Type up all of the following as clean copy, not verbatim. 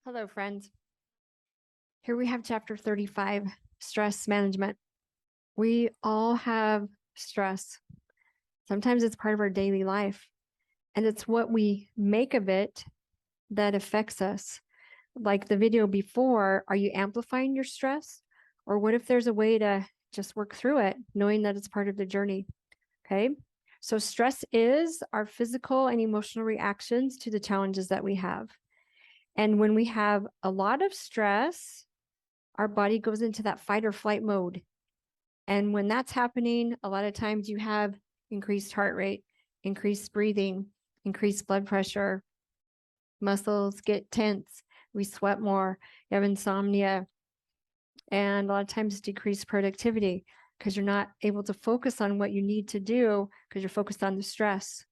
Hello, friends. Here we have chapter 35, stress management. We all have stress. Sometimes it's part of our daily life, and it's what we make of it that affects us. Like the video before, are you amplifying your stress? Or what if there's a way to just work through it, knowing that it's part of the journey? Okay. So, stress is our physical and emotional reactions to the challenges that we have. And when we have a lot of stress, our body goes into that fight or flight mode. And when that's happening, a lot of times you have increased heart rate, increased breathing, increased blood pressure, muscles get tense, we sweat more, you have insomnia, and a lot of times decreased productivity because you're not able to focus on what you need to do because you're focused on the stress.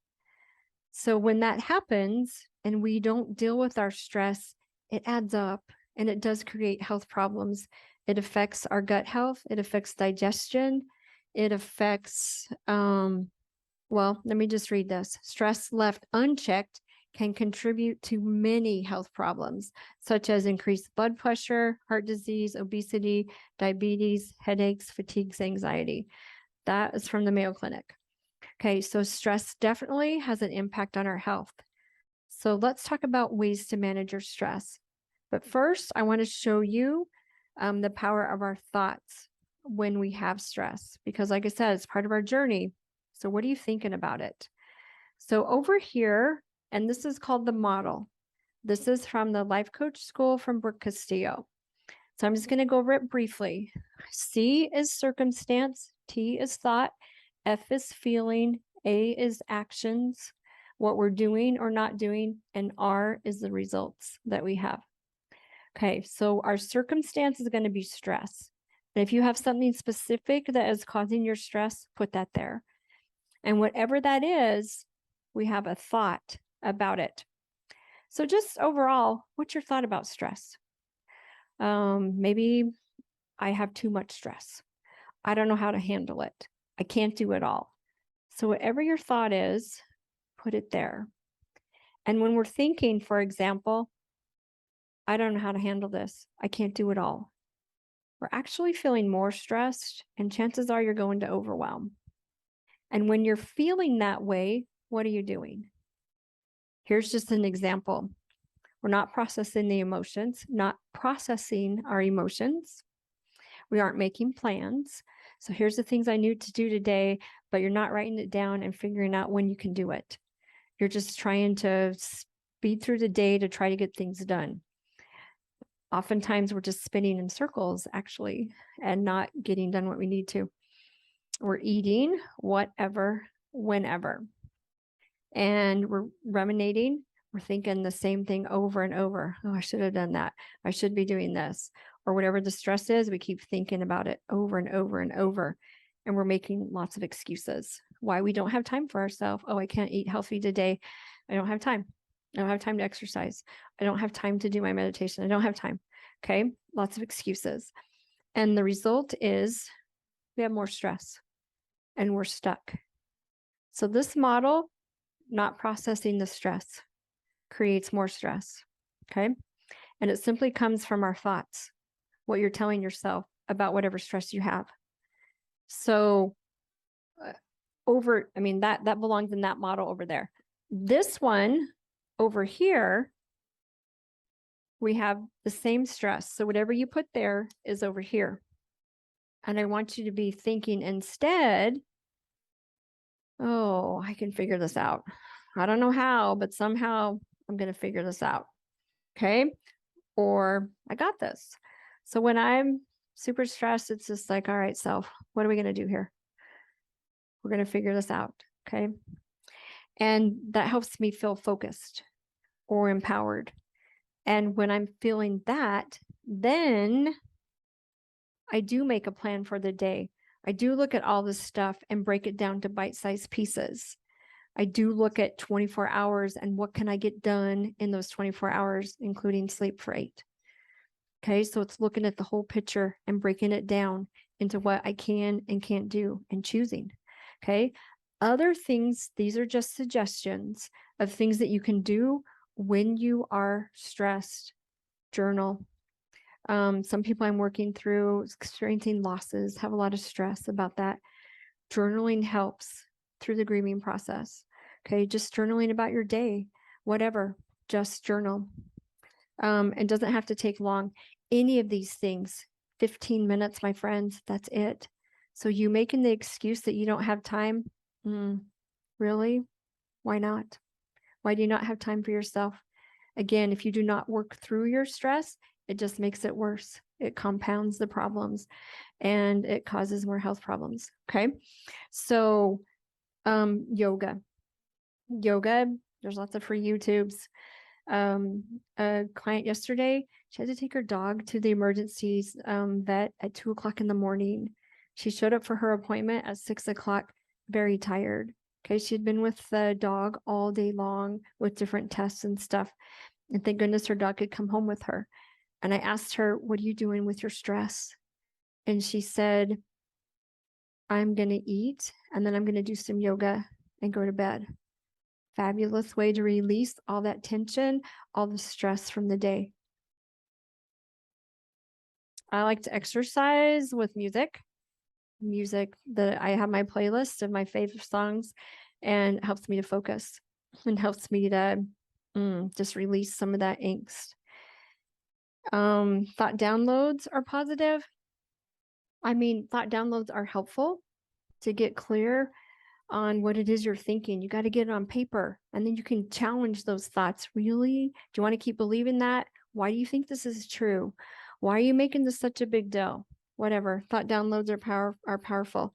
So when that happens and we don't deal with our stress, it adds up and it does create health problems. It affects our gut health. It affects digestion. It affects, well, let me just read this. Stress left unchecked can contribute to many health problems, such as increased blood pressure, heart disease, obesity, diabetes, headaches, fatigues, anxiety. That is from the Mayo Clinic. Okay, so stress definitely has an impact on our health. So let's talk about ways to manage your stress. But first, I want to show you the power of our thoughts when we have stress, because like I said, it's part of our journey. So what are you thinking about it? So over here, and this is called the model. This is from the Life Coach School from Brooke Castillo. So I'm just going to go over it briefly. C is circumstance, T is thought, F is feeling, A is actions, what we're doing or not doing, and R is the results that we have. Okay, so our circumstance is going to be stress. And if you have something specific that is causing your stress, put that there. And whatever that is, we have a thought about it. So just overall, what's your thought about stress? Maybe I have too much stress. I don't know how to handle it. I can't do it all. So whatever your thought is, put it there. And when we're thinking, for example, I don't know how to handle this. I can't do it all. We're actually feeling more stressed, and chances are you're going to overwhelm. And when you're feeling that way, what are you doing? Here's just an example. We're not processing the emotions, not processing our emotions. We aren't making plans. So here's the things I need to do today, but you're not writing it down and figuring out when you can do it. You're just trying to speed through the day to try to get things done. Oftentimes we're just spinning in circles actually and not getting done what we need to. We're eating whatever, whenever. And we're ruminating. We're thinking the same thing over and over. Oh, I should have done that. I should be doing this. Or whatever the stress is, we keep thinking about it over and over and over. And we're making lots of excuses why we don't have time for ourselves. Oh, I can't eat healthy today. I don't have time. I don't have time to exercise. I don't have time to do my meditation. I don't have time. Okay. Lots of excuses. And the result is we have more stress and we're stuck. So this model, not processing the stress, creates more stress. Okay. And it simply comes from our thoughts, what you're telling yourself about whatever stress you have. So that belongs in that model over there. This one over here, we have the same stress. So whatever you put there is over here. And I want you to be thinking instead, oh, I can figure this out. I don't know how, but somehow I'm going to figure this out. Okay. Or I got this. So when I'm super stressed, it's just like, all right, self, what are we going to do here? We're going to figure this out. Okay. And that helps me feel focused or empowered. And when I'm feeling that, then I do make a plan for the day. I do look at all this stuff and break it down to bite-sized pieces. I do look at 24 hours and what can I get done in those 24 hours, including sleep for 8. Okay, so it's looking at the whole picture and breaking it down into what I can and can't do and choosing. Okay, other things, these are just suggestions of things that you can do when you are stressed. journal. Some people I'm working through experiencing losses, have a lot of stress about that. Journaling helps through the grieving process. Okay, just journaling about your day, whatever, just journal. It doesn't have to take long. Any of these things, 15 minutes, my friends, that's it. So you making the excuse that you don't have time, really? Why not? Why do you not have time for yourself? Again, if you do not work through your stress, it just makes it worse. It compounds the problems and it causes more health problems. Okay. So, yoga, there's lots of free YouTubes. A client yesterday, she had to take her dog to the emergencies vet at 2:00 in the morning. She showed up for her appointment at 6:00, very tired. Okay, she'd been with the dog all day long with different tests and stuff. And thank goodness her dog could come home with her. And I asked her, "What are you doing with your stress?" And she said, "I'm going to eat and then I'm going to do some yoga and go to bed." Fabulous way to release all that tension, all the stress from the day. I like to exercise with music that I have my playlist of my favorite songs, and it helps me to focus and helps me to just release some of that angst. Thought downloads are positive. I mean, thought downloads are helpful to get clear on what it is you're thinking. You got to get it on paper and then you can challenge those thoughts. Really? Do you want to keep believing that? Why do you think this is true? Why are you making this such a big deal? Whatever. Thought downloads are powerful.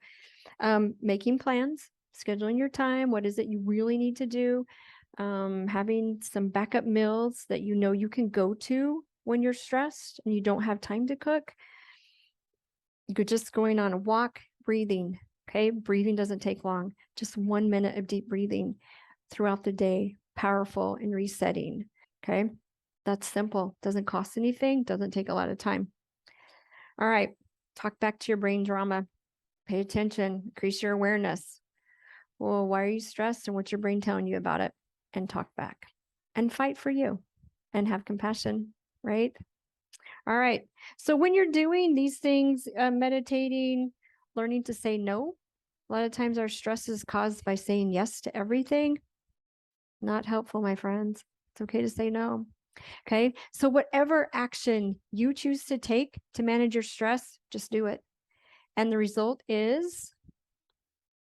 Making plans, scheduling your time. What is it you really need to do? Having some backup meals that you know you can go to when you're stressed and you don't have time to cook. You're just going on a walk, breathing. Okay, breathing doesn't take long. Just 1 minute of deep breathing throughout the day, powerful and resetting. Okay, that's simple. Doesn't cost anything, doesn't take a lot of time. All right, talk back to your brain drama. Pay attention, increase your awareness. Well, why are you stressed and what's your brain telling you about it? And talk back and fight for you and have compassion, right? All right. So when you're doing these things, meditating, learning to say no, a lot of times our stress is caused by saying yes to everything. Not helpful, my friends. It's okay to say no. Okay. So whatever action you choose to take to manage your stress, just do it. And the result is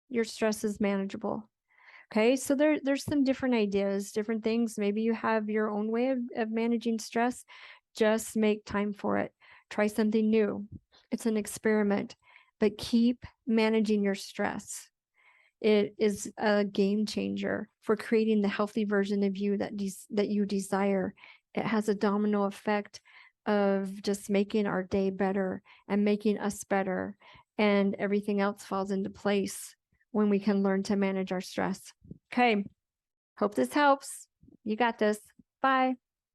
your stress is manageable. Okay, so there's some different ideas, different things. Maybe you have your own way of managing stress. Just make time for it. Try something new. It's an experiment, but keep managing your stress. It is a game changer for creating the healthy version of you that you desire. It has a domino effect of just making our day better and making us better, and everything else falls into place when we can learn to manage our stress. Okay. Hope this helps. You got this. Bye.